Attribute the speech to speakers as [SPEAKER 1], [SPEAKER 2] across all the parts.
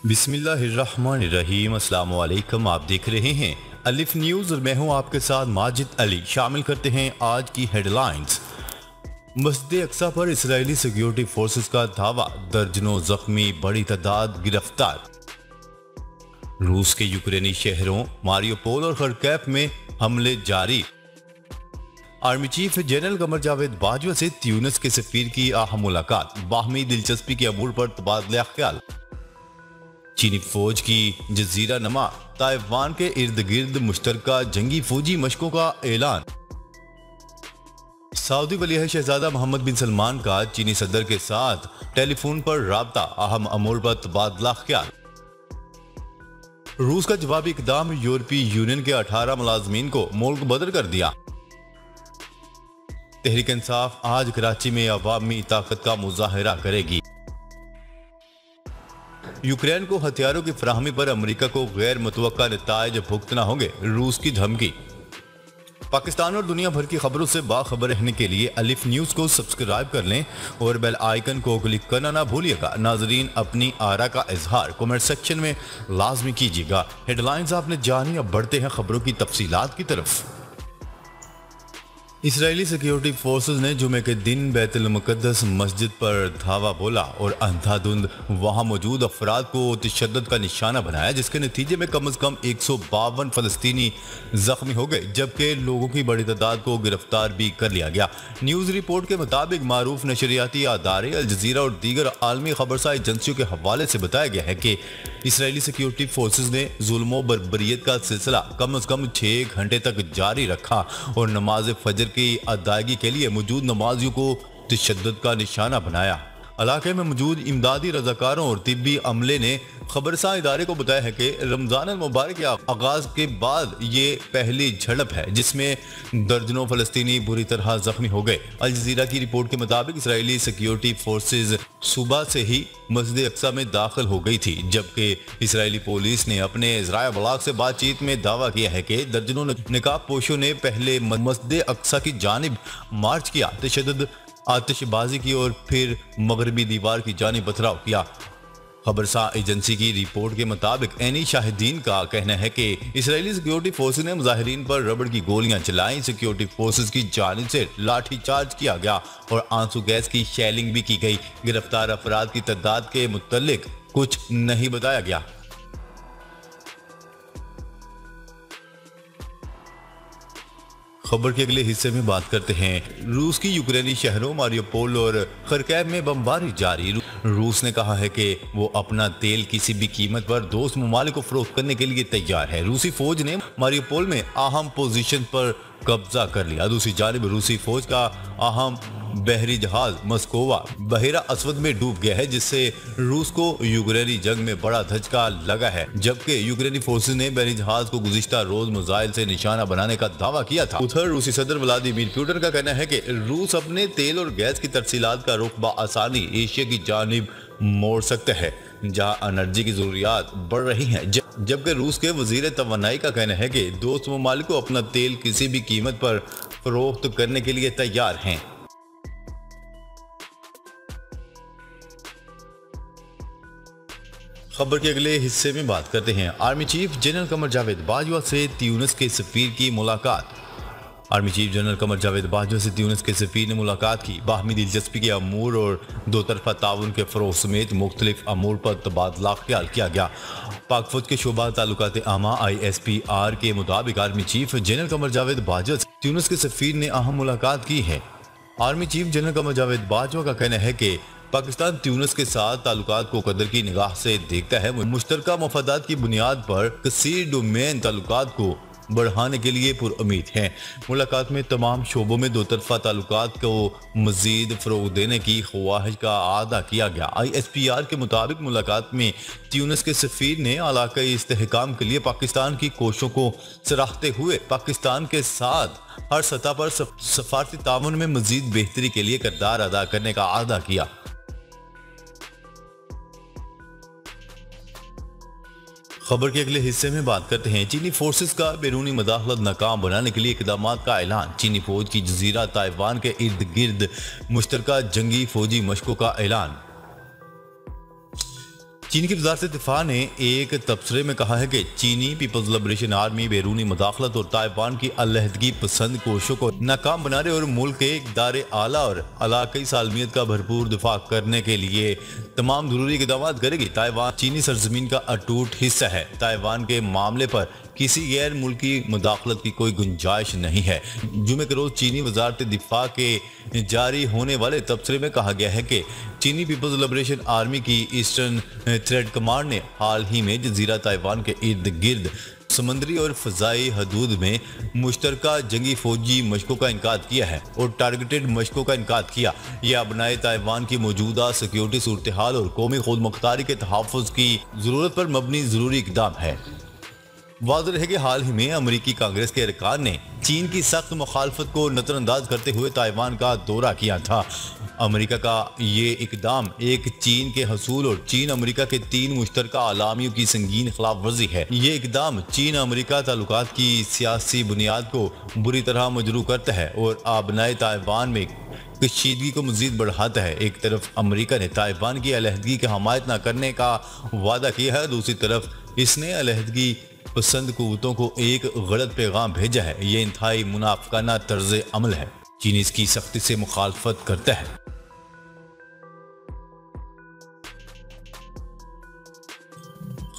[SPEAKER 1] बिस्मिल्लाहिर्रहमानिर्रहीम। अस्सलाम वालेकुम। आप देख रहे हैं अलिफ न्यूज़ और मैं हूं आपके साथ माजिद अली। शामिल करते हैं आज की हेडलाइंस। मस्जिद अक्सा पर इस्राएली सिक्योरिटी फोर्सेस का धावा, दर्जनों जख्मी, बड़ी तादाद गिरफ्तार। रूस के यूक्रेनी शहरों मारियोपोल और खरकेफ में हमले जारी। Army chief general Qamar Javed Bajwa से ट्यूनिस के सफीर की अहम मुलाकात, बाहमी दिलचस्पी के अमूर पर तबादला ख्याल। चीनी फौज की जजीरा नमा ताइवान के इर्द गिर्द मुश्तरका जंगी फौजी मशकों का ऐलान। सऊदी वली शहजादा मोहम्मद बिन सलमान का चीनी सदर के साथ टेलीफोन पर राबता, अहम अमूर पर तबादला ख्याल। रूस का जवाबी इकदाम, यूरोपीय यूनियन के 18 मुलाजमीन को मुल्क बदर कर दिया। तहरीक इंसाफ आज कराची में अवामी ताकत का मुजाहरा करेगी। यूक्रेन को हथियारों की फराहमी पर अमेरिका को गैर मुतवक्का नतायज भुगतना होंगे, रूस की धमकी। पाकिस्तान और दुनिया भर की खबरों से बाखबर रहने के लिए अलिफ न्यूज़ को सब्सक्राइब कर लें और बेल आइकन को क्लिक करना ना भूलिएगा। नाजरीन, अपनी आरा का इजहार कमेंट सेक्शन में लाजमी कीजिएगा। हेडलाइंस आपने जानी, अब बढ़ते हैं खबरों की तफसीलात की तरफ। इसराइली सिक्योरिटी फोर्सेस ने जुमे के दिन बैतुल मुकद्दस मस्जिद पर धावा बोला और अंधाधुंध वहां मौजूद अफराद को तशद्दुद का निशाना बनाया, जिसके नतीजे में कम से कम 152 फलस्तीनी जख्मी हो गए, जबकि लोगों की बड़ी तादाद को गिरफ्तार भी कर लिया गया। न्यूज़ रिपोर्ट के मुताबिक मारूफ नशरियाती अदारे अल जजीरा और दीगर आलमी खबरसा एजेंसियों के हवाले से बताया गया है कि इसराइली सिक्योरिटी फोर्सेस ने जुल्म बर्बरियत का सिलसिला कम से कम 6 घंटे तक जारी रखा और नमाज फजर की अदायगी के लिए मौजूद नमाजियों को तशद्दुद का निशाना बनाया। इलाके में मौजूद इमदादी रजाकारों और तिब्बी अमले ने खबरसा इदारे को बताया है कि रमजान मुबारक के आगाज के बाद ये पहली झड़प है जिसमें दर्जनों फलस्तीनी बुरी तरह जख्मी हो गए। अल जजीरा की रिपोर्ट के मुताबिक इसराइली सिक्योरिटी फोर्सेज सुबह से ही मस्जिद अक्सा में दाखिल हो गई थी, जबकि इसराइली पुलिस ने अपने ज़राए अबलाग से बातचीत में दावा किया है कि दर्जनों निकाब पोशों ने पहले मस्जिद अक्सा की जानिब मार्च किया, तशद्दुद आतिशबाजी की और फिर मगरबी दीवार की जानिब पथराव किया। खबरसा एजेंसी की रिपोर्ट के मुताबिक ऐनी शाहिदीन का कहना है कि इसराइली सिक्योरिटी फोर्सेज ने मुजाहिरीन पर रबड़ की गोलियां चलाई, सिक्योरिटी फोर्सेज की जानिब से लाठी चार्ज किया गया और आंसू गैस की शेलिंग भी की गई। गिरफ्तार अफराद की तादाद के मुतल्लिक कुछ नहीं बताया गया। खबर के अगले हिस्से में बात करते हैं। रूस की यूक्रेनी शहरों मारियोपोल और खरकेफ में बमबारी जारी। रूस ने कहा है कि वो अपना तेल किसी भी कीमत पर दोस्त ममालिक को फरोख्त करने के लिए तैयार है। रूसी फौज ने मारियोपोल में अहम पोजीशन पर कब्जा कर लिया। दूसरी जानिब रूसी फौज का अहम बहरी जहाज मस्कोवा बहेरा असवद में डूब गया है, जिससे रूस को यूक्रेनी जंग में बड़ा धचका लगा है, जबकि यूक्रेनी फोर्सेज ने बहरी जहाज को गुज़िश्ता रोज मिसाइल से निशाना बनाने का दावा किया था। उधर रूसी सदर व्लादिमीर पुतिन का कहना है कि रूस अपने तेल और गैस की तरसीलात का रुख बआसानी एशिया की जानिब मोड़ सकता है, जहां एनर्जी की जरूरियात बढ़ रही हैं, जबकि रूस के वजीर तवानाई का कहना है कि दोस्त ममालिक को अपना तेल किसी भी कीमत पर फरोख्त करने के लिए तैयार हैं। खबर के अगले हिस्से में बात करते हैं। Army chief general Qamar Javed Bajwa से ट्यूनिस के सफीर की मुलाकात। Army chief general Qamar Javed Bajwa से ट्यूनिस के सफीर ने मुलाकात की। बाहमी दिलचस्पी के अमूर और दो तरफा ताउन के फरोग समेत मुख्तलिफ अमूर पर तबादला ख्याल किया गया। पाक फौज के शोबा ताल्लुकात आमा ISPR के मुताबिक army chief general Qamar Javed Bajwa से ट्यूनिस के सफीर ने अहम मुलाकात की है। Army chief general Qamar Javed Bajwa का कहना है कि पाकिस्तान ट्यूनिस के साथ ताल्लुकात को कदर की निगाह से देखता है। मुश्तरका मफादात की बुनियाद पर कसीर डोमेन ताल्लुकात को बढ़ाने के लिए पुरउम्मीद हैं। मुलाकात में तमाम शोबों में दो तरफा ताल्लुकात को मजीद फ़रोग़ देने की ख्वाहिश का आदा किया गया। ISPR के मुताबिक मुलाकात में ट्यूनिस के सफ़ीर ने इलाक़ाई इस्तेहकाम के लिए पाकिस्तान की कोशिशों को सराहते हुए पाकिस्तान के साथ हर सतह पर सफारती ताउन में मजीद बेहतरी के लिए किरदार अदा करने का आदा किया। खबर के अगले हिस्से में बात करते हैं। चीनी फोर्सेस का बैरूनी मदाखलत नाकाम बनाने के लिए इकदामात का ऐलान। चीनी फौज की जजीरा ताइवान के इर्द गिर्द मुश्तरका जंगी फौजी मशकों का ऐलान। चीन की वज़ारत दिफा ने एक तबसरे में कहा है कि चीनी पीपल्स लिबरेशन आर्मी बैरूनी मुदाखलत और ताइवान की अलहदगी पसंद कोशिशों को नाकाम बनाने और मुल्क के इक़दार आला और इलाक़ाई सालमियत का भरपूर दिफा करने के लिए तमाम ज़रूरी इक़दाम करेगी। ताइवान चीनी सरजमीन का अटूट हिस्सा है। ताइवान के मामले पर किसी गैर मुल्की मुदाखलत की कोई गुंजाइश नहीं है। जुमे के रोज चीनी वज़ारत दिफा के जारी होने वाले तबसरे में कहा गया है कि चीनी पीपल्स लिबरेशन आर्मी की ईस्टर्न थ्रेड कमांड ने हाल ही में जजीरा ताइवान के इर्द गिर्द समंदरी और फजाई हदूद में मुश्तरका जंगी फौजी मशकों का इनकाद किया है और टारगेटेड मशकों का इनकाद किया। यह अपनाए ताइवान की मौजूदा सिक्योरिटी सूरत हाल और कौमी खुद मुख्तारी के तहफ़्फ़ुज़ की ज़रूरत पर मबनी ज़रूरी इक़दाम है। वाज़ेह है कि हाल ही में अमरीकी कांग्रेस के अरकान ने चीन की सख्त मुखालफत को नज़रअंदाज करते हुए ताइवान का दौरा किया था। अमेरिका का ये इकदाम एक चीन के हसूल और चीन अमेरिका के 3 मुश्तरका आलामियों की संगीन खिलाफ वर्जी है। ये इकदाम चीन अमेरिका ताल्लुकात की सियासी बुनियाद को बुरी तरह मजरू करता है और आबनाए ताइवान में कशीदगी को मजीद बढ़ाता है। एक तरफ अमेरिका ने ताइवान की अलहदगी की हमायत न करने का वादा किया है, दूसरी तरफ इसने अलहदगी पसंद कुव्वतों को एक गलत पैगाम भेजा है। ये इंतहाई मुनाफिकाना तर्ज अमल है। चीन इसकी सख्ती से मुखालफत करता है।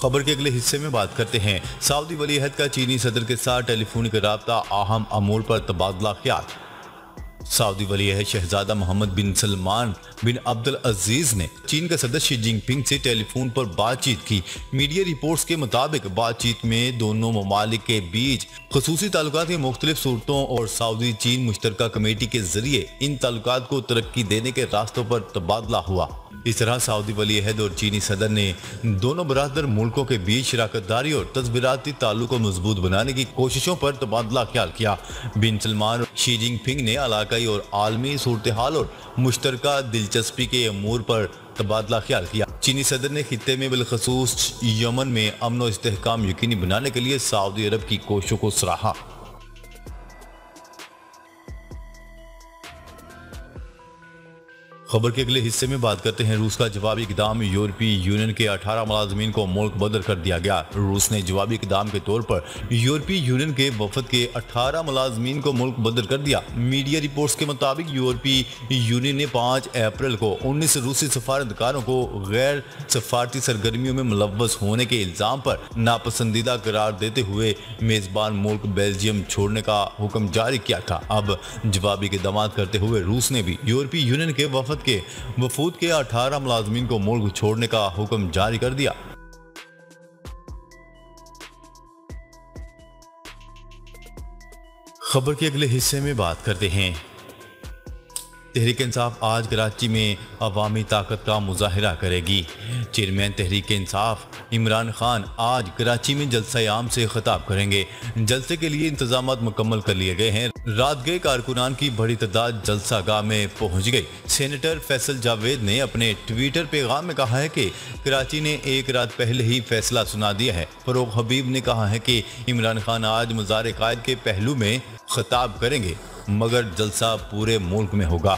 [SPEAKER 1] खबर के अगले हिस्से में बात करते हैं। सऊदी वली अहद का चीनी सदर के साथ टेलीफोनिक राब्ता अहम अमूर पर तबादला ख्याल। सऊदी वली अहद शहजादा मोहम्मद बिन सलमान बिन अब्दुल अजीज ने चीन का सदर शी जिनपिंग से टेलीफोन पर बातचीत की। मीडिया रिपोर्ट्स के मुताबिक बातचीत में दोनों ममालिक के बीच खसूसी ताल्लुकात की मुख्तलिफ सूरतों और सऊदी चीन मुश्तरका कमेटी के जरिए इन ताल्लुकात को तरक्की देने के रास्तों पर तबादला हुआ। इस तरह सऊदी वली अहद और चीनी सदर ने दोनों बरादर मुल्कों के बीच शराकतदारी और तस्वीराती ताल्लुक को मजबूत बनाने की कोशिशों पर तबादला ख्याल किया। बिन सलमान और शी जिनपिंग ने इलाकाई और आलमी सूरत हाल और मुश्तरका दिलचस्पी के अमूर पर तबादला ख्याल किया। चीनी सदर ने खित्ते में बिलखसूस यमन में अमन और इस्तेहकाम यकीनी बनाने के लिए सऊदी अरब की कोशिशों को सराहा। खबर के अगले हिस्से में बात करते हैं। रूस का जवाबी इकदाम, यूरोपीय यूनियन के 18 मुलाजमीन को मुल्क बदर कर दिया गया। रूस ने जवाबी इकदाम के तौर पर यूरोपीय यूनियन के वफद के 18 मुलाजमीन को मुल्क बदर कर दिया। मीडिया रिपोर्ट्स के मुताबिक यूरोपीय यूनियन ने 5 अप्रैल को 19 रूसी सफारतकारों को गैर सफारती सरगर्मियों में मुलव्वस होने के इल्जाम पर नापसंदीदा करार देते हुए मेजबान मुल्क बेल्जियम छोड़ने का हुक्म जारी किया था। अब जवाबी इकदाम करते हुए रूस ने भी यूरोपीय यूनियन के वफूद के 18 मुलाजमीन को मुल्क छोड़ने का हुक्म जारी कर दिया। खबर के अगले हिस्से में बात करते हैं। तहरीक इंसाफ आज कराची में अवामी ताकत का मुजाहिरा करेगी। चेयरमैन तहरीक इंसाफ इमरान खान आज कराची में जलसा आम से खिताब करेंगे। जलसे के लिए इंतजाम मुकम्मल कर लिए गए हैं। रात गए कारकुनान की बड़ी तादाद जलसा गाह में पहुंच गई। सेनेटर फैसल जावेद ने अपने ट्विटर पैगाम में कहा है कि कराची ने एक रात पहले ही फैसला सुना दिया है। फरोग हबीब ने कहा है कि इमरान खान आज मज़ार कायद के पहलू में खिताब करेंगे, मगर जलसा पूरे मुल्क में होगा।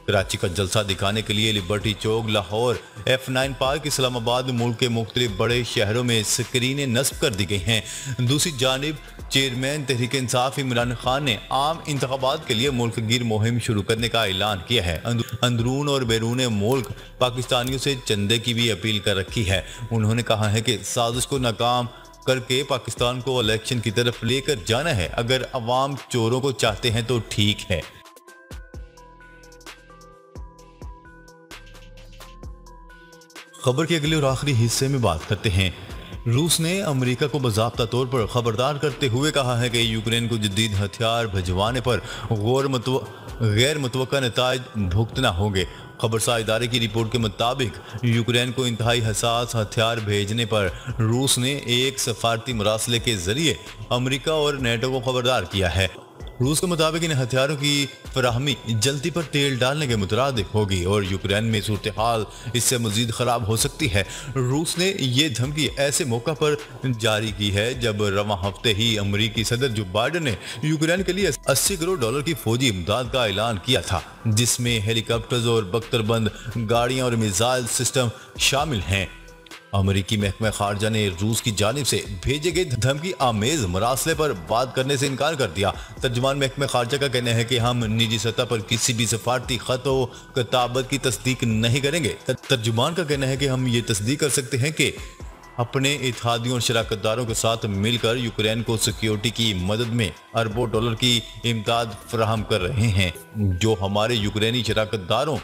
[SPEAKER 1] कराची का जलसा दिखाने के लिए लिबर्टी चौक, लाहौर, F9 पार्क, इस्लामाबाद, मुल्क के मुख्तलिफ बड़े शहरों में स्क्रीनें नस्ब कर दी गई हैं। दूसरी जानिब चेयरमैन तहरीक इंसाफ इमरान खान ने आम इंतखाबात के लिए मुल्क गिर मुहिम शुरू करने का ऐलान किया है। अंदरून और बैरून मुल्क पाकिस्तानियों से चंदे की भी अपील कर रखी है। उन्होंने कहा है कि साजिश को नाकाम करके पाकिस्तान को इलेक्शन की तरफ लेकर जाना है। अगर अवाम चोरों को चाहते हैं तो ठीक है। खबर के अगले और आखिरी हिस्से में बात करते हैं। रूस ने अमेरिका को बाज़ाब्ता तौर पर खबरदार करते हुए कहा है कि यूक्रेन को जदीद हथियार भिजवाने पर गैर मुतवक्का नताइज भुगतना होंगे। खबरसार इदारे की रिपोर्ट के मुताबिक यूक्रेन को इंतहाई हसास हथियार भेजने पर रूस ने एक सफारती मुरासले के जरिए अमेरिका और नेटो को खबरदार किया है। रूस के मुताबिक इन हथियारों की फराहमी जल्दी पर तेल डालने के मुताबिक होगी और यूक्रेन में सूरत हाल इससे मजीद खराब हो सकती है। रूस ने ये धमकी ऐसे मौका पर जारी की है जब रवां हफ्ते ही अमरीकी सदर जो बाइडेन ने यूक्रेन के लिए $80 करोड़ की फौजी इमदाद का ऐलान किया था, जिसमें हेलीकॉप्टर्स और बख्तरबंद गाड़ियां और मिसाइल सिस्टम शामिल हैं। अमेरिकी महकमा खारजा ने रूस की जानिब से भेजे गए धमकी आमेज मरासले पर बात करने से इनकार कर दिया। तर्जुमान महकमा खारजा का कहना है कि हम निजी सतह पर किसी भी सफारती खत व किताबत की तस्दीक नहीं करेंगे। तर्जुमान का कहना है कि हम ये तस्दीक कर सकते हैं कि अपने इत्तेहादियों और शराकतदारों के साथ मिलकर यूक्रेन को सिक्योरिटी की मदद में अरबों डॉलर की इमदाद फराहम कर रहे हैं, जो हमारे यूक्रेनी शराकतदारों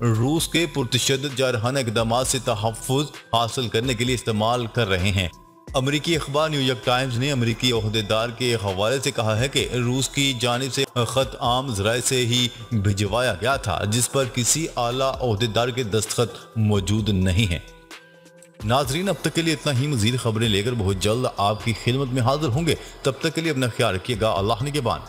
[SPEAKER 1] रूस के पुरतशद्दुद जारहाना इक़दाम से तहफ़्फ़ुज़ हासिल करने के लिए इस्तेमाल कर रहे हैं। अमेरिकी अखबार न्यूयॉर्क टाइम्स ने अमेरिकी ओहदेदार के हवाले से कहा है कि रूस की जानिब से खत आम ज़राए से ही भिजवाया गया था, जिस पर किसी आला ओहदेदार के दस्तखत मौजूद नहीं है। नाजरीन, अब तक के लिए इतना ही। मज़ीद खबरें लेकर बहुत जल्द आपकी खिदमत में हाजिर होंगे। तब तक के लिए अपना ख्याल रखिएगा। अल्लाह निगहबान।